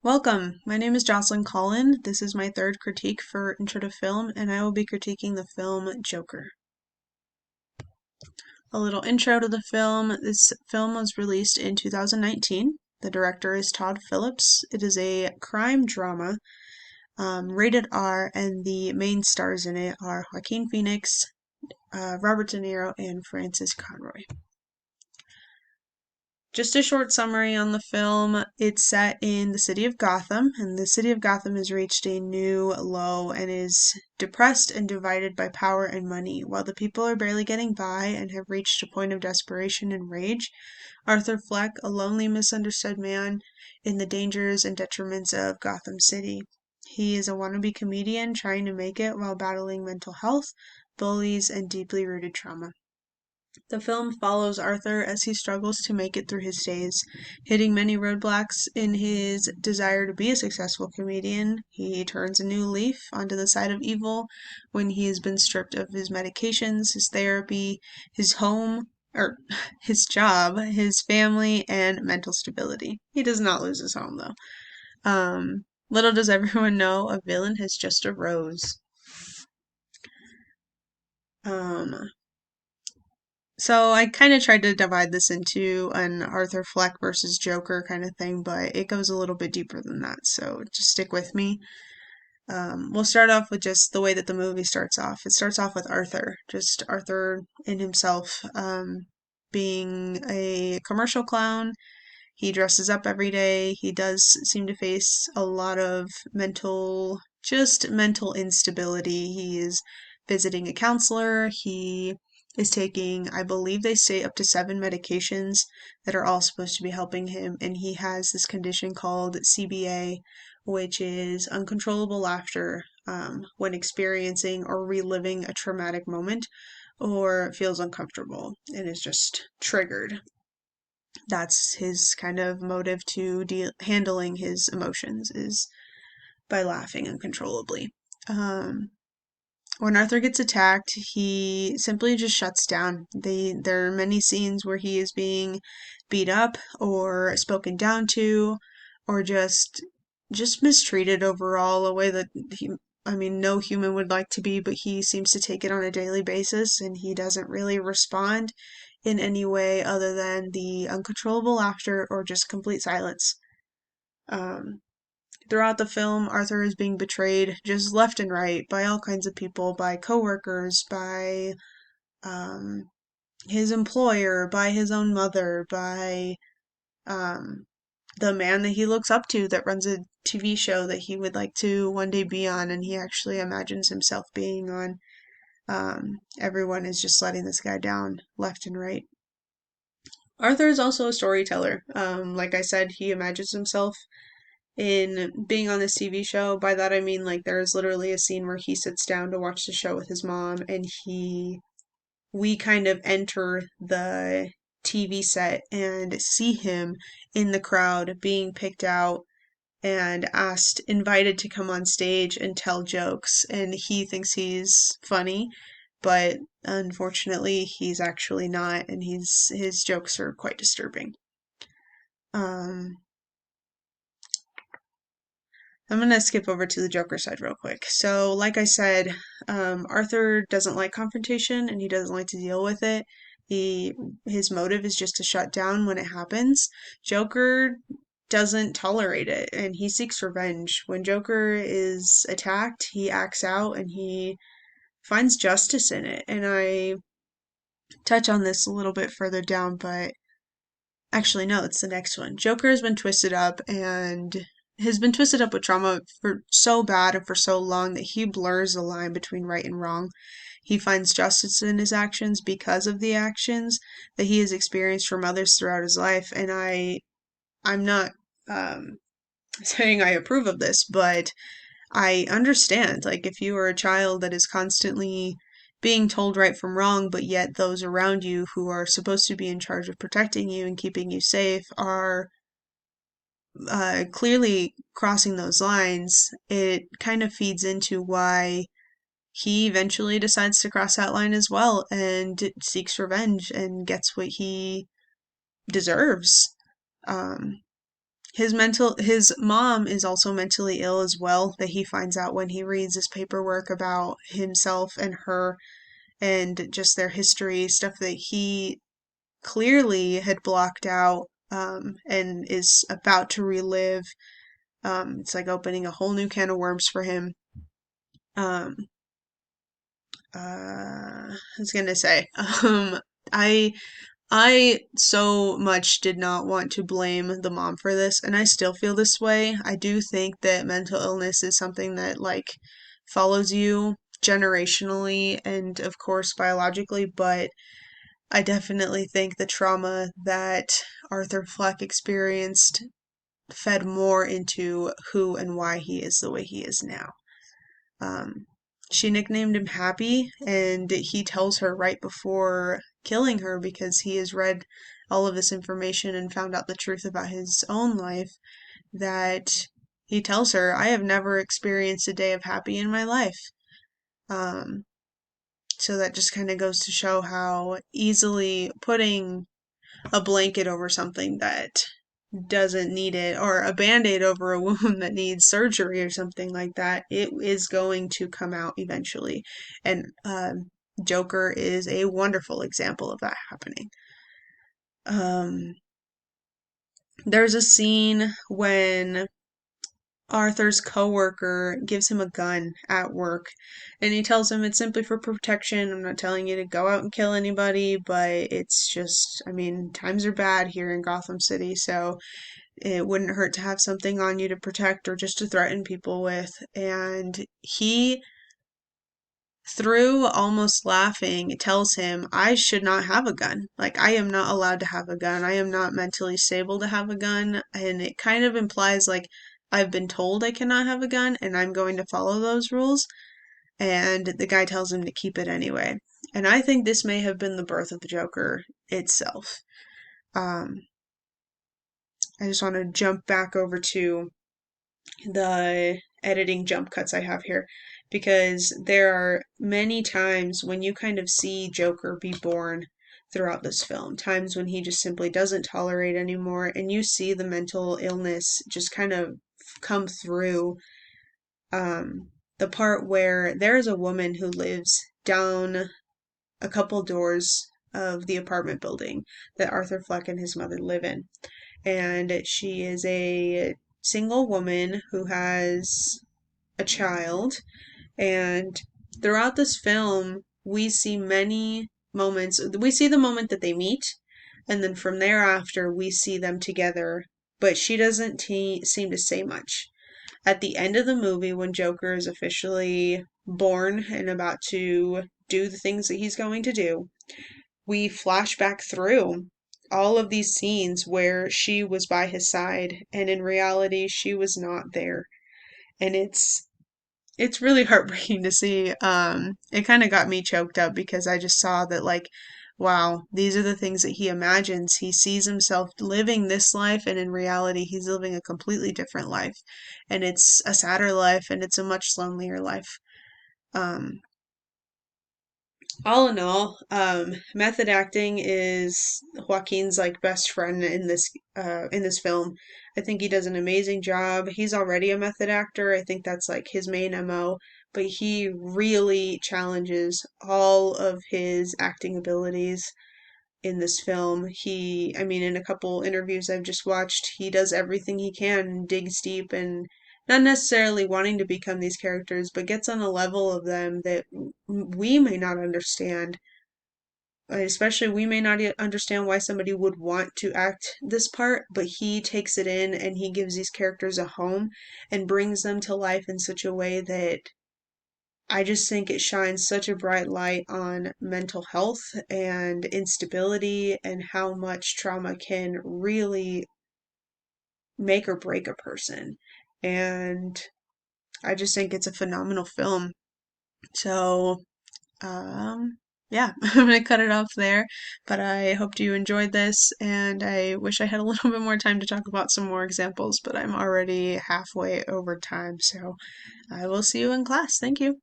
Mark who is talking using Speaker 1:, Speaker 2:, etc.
Speaker 1: Welcome. My name is Jocelyn Collin. This is my third critique for Intro to Film, and I will be critiquing the film Joker. A little intro to the film. This film was released in 2019. The director is Todd Phillips. It is a crime drama, rated R, and the main stars in it are Joaquin Phoenix, Robert De Niro, and Frances Conroy. Just a short summary on the film. It's set in the city of Gotham, and the city of Gotham has reached a new low and is depressed and divided by power and money. While the people are barely getting by and have reached a point of desperation and rage, Arthur Fleck, a lonely, misunderstood man in the dangers and detriments of Gotham City. He is a wannabe comedian trying to make it while battling mental health, bullies, and deeply rooted trauma. The film follows Arthur as he struggles to make it through his days, hitting many roadblocks in his desire to be a successful comedian. He turns a new leaf onto the side of evil when he has been stripped of his medications, his therapy, his home, or his job, his family, and mental stability. He does not lose his home, though. Little does everyone know, a villain has just arose. So I kind of tried to divide this into an Arthur Fleck versus Joker kind of thing, but it goes a little bit deeper than that, so just stick with me. We'll start off with just the way that the movie starts off. It starts off with Arthur, just Arthur in himself, being a commercial clown. He dresses up every day. He does seem to face a lot of mental instability. He is visiting a counselor. He is taking, I believe they say, up to 7 medications that are all supposed to be helping him, and he has this condition called CBA, which is uncontrollable laughter when experiencing or reliving a traumatic moment or feels uncomfortable and is just triggered. That's his kind of motive to handling his emotions, is by laughing uncontrollably. When Arthur gets attacked, he simply just shuts down. There are many scenes where he is being beat up or spoken down to, or just mistreated overall, a way that no human would like to be, but he seems to take it on a daily basis, and he doesn't really respond in any way other than the uncontrollable laughter or just complete silence. Throughout the film, Arthur is being betrayed just left and right by all kinds of people, by coworkers, by his employer, by his own mother, by the man that he looks up to that runs a TV show that he would like to one day be on, and he actually imagines himself being on. Everyone is just letting this guy down left and right. Arthur is also a storyteller. Like I said, he imagines himself in being on this TV show. By that I mean, like, there's literally a scene where he sits down to watch the show with his mom, and we kind of enter the TV set and see him in the crowd being picked out and invited to come on stage and tell jokes, and he thinks he's funny, but unfortunately he's actually not, and his jokes are quite disturbing. I'm going to skip over to the Joker side real quick. So, like I said, Arthur doesn't like confrontation and he doesn't like to deal with it. His motive is just to shut down when it happens. Joker doesn't tolerate it and he seeks revenge. When Joker is attacked, he acts out and he finds justice in it. And I touch on this a little bit further down, but actually, no, it's the next one. Joker has been twisted up with trauma for so bad and for so long that he blurs the line between right and wrong. He finds justice in his actions because of the actions that he has experienced from others throughout his life. And I'm not saying I approve of this, but I understand. Like, if you are a child that is constantly being told right from wrong, but yet those around you who are supposed to be in charge of protecting you and keeping you safe are clearly crossing those lines, it kind of feeds into why he eventually decides to cross that line as well and seeks revenge and gets what he deserves. his mom is also mentally ill as well, that he finds out when he reads his paperwork about himself and her and just their history, stuff that he clearly had blocked out, and is about to relive. It's like opening a whole new can of worms for him. Um, I was gonna say, I I so much did not want to blame the mom for this, and I still feel this way. I do think that mental illness is something that, like, follows you generationally and, of course, biologically, but I definitely think the trauma that Arthur Fleck experienced fed more into who and why he is the way he is now. Um, she nicknamed him Happy, and he tells her right before killing her, because he has read all of this information and found out the truth about his own life, that he tells her, I have never experienced a day of happy in my life. Um, so that just kind of goes to show how easily putting a blanket over something that doesn't need it, or a band-aid over a wound that needs surgery or something like that, it is going to come out eventually. And Joker is a wonderful example of that happening. Um, there's a scene when Arthur's coworker gives him a gun at work, and he tells him it's simply for protection. I'm not telling you to go out and kill anybody, but it's just, I mean, times are bad here in Gotham City, so it wouldn't hurt to have something on you to protect or just to threaten people with. And he, through almost laughing, tells him, I should not have a gun. Like, I am not allowed to have a gun. I am not mentally stable to have a gun. And it kind of implies, like, I've been told I cannot have a gun and I'm going to follow those rules. And the guy tells him to keep it anyway. And I think this may have been the birth of the Joker itself. Um, I just want to jump back over to the editing jump cuts I have here, because there are many times when you kind of see Joker be born throughout this film, times when he just simply doesn't tolerate anymore, and you see the mental illness just kind of come through. The part where there is a woman who lives down a couple doors of the apartment building that Arthur Fleck and his mother live in, and she is a single woman who has a child. And throughout this film, we see many moments. We see the moment that they meet, and then from thereafter, we see them together, but she doesn't seem to say much. At the end of the movie, when Joker is officially born and about to do the things that he's going to do, we flash back through all of these scenes where she was by his side, and in reality, she was not there. And it's really heartbreaking to see. It kind of got me choked up, because I just saw that, like, wow, these are the things that he imagines. He sees himself living this life, and in reality, he's living a completely different life. And it's a sadder life, and it's a much lonelier life. Um, all in all, method acting is Joaquin's, like, best friend in this film. I think he does an amazing job. He's already a method actor. I think that's, like, his main MO, but he really challenges all of his acting abilities in this film. I mean, in a couple interviews I've just watched, he does everything he can, digs deep, and not necessarily wanting to become these characters, but gets on a level of them that we may not understand. Especially, we may not understand why somebody would want to act this part, but he takes it in and he gives these characters a home and brings them to life in such a way that I just think it shines such a bright light on mental health and instability, and how much trauma can really make or break a person. And I just think it's a phenomenal film. So, yeah, I'm gonna cut it off there. But I hoped you enjoyed this, and I wish I had a little bit more time to talk about some more examples, but I'm already halfway over time. So I will see you in class. Thank you.